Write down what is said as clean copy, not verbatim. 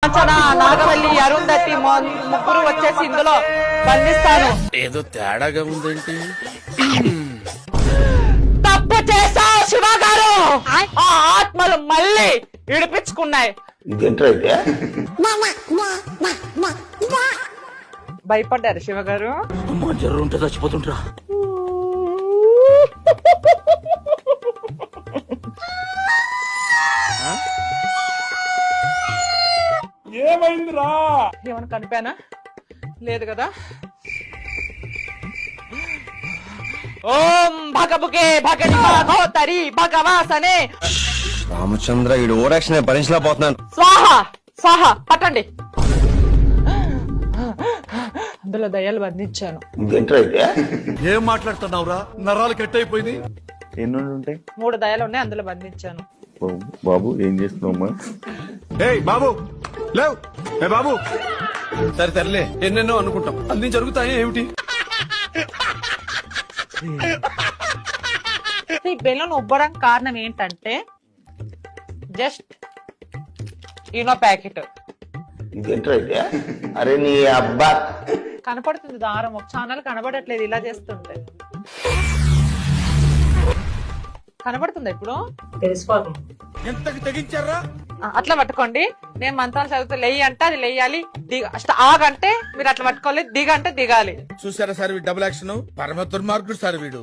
కాంచన, నాగవల్లి, అరుంధతి ముగ్గురు వచ్చేసి ఇందులో బంధిస్తాను. ఏదో తేడాగా ఉందేంటి? తప్పు చేశావు శివ గారు. ఆ ఆత్మలు మళ్ళీ విడిపించుకున్నాయి. భయపడ్డారు శివ గారు. జర్రు ఉంటే చచ్చిపోతుంటరా. ఏమైందిరా? ఏమన్నా కనిపానా? లేదు కదా. ఓం భగబుకే భగని భగవాసనే రామచంద్ర ఈ ఓరాక్షన్ భరించలేకపోతున్నాను. స్వాహ స్వాహ పట్టండి. అందులో దయ్యాలు బంధించాను. ఏం మాట్లాడుతున్నావురా? నరాలు కట్ అయిపోయింది. ఎన్ని ఉంటాయి? 3 దయ్యాలు ఉన్నాయి, అందులో బంధించాను. బాబు ఏం చేస్తున్నావు? ఏయ్ బాబు లేవు. ఏ బాబు, సరే తరలే, ఎన్నెన్నో అనుకుంటాం, అన్ని జరుగుతాయి ఏమిటి? ఈ బెలూన్ ఉబ్బడం కారణం ఏంటంటే జస్ట్ ఈనో ప్యాకెట్ అరే నీ అబ్బా కనపడుతుంది దారం, ఒక ఛానల్ కనబడట్లేదు. ఇలా చేస్తుంటే కనబడుతుంది. ఇప్పుడు ఎంతకి తెగించారా? అట్లా పట్టుకోండి. నేను మంత్రాలు చదివితే లెయ్యి అంటే అది లెయ్యాలి, ఆగంటే మీరు అట్లా పట్టుకోవాలి, దిగంటే దిగాలి. చూసారా సార్ డబుల్ యాక్షన్? పరమ దుర్మార్గుడు సార్ వీడు.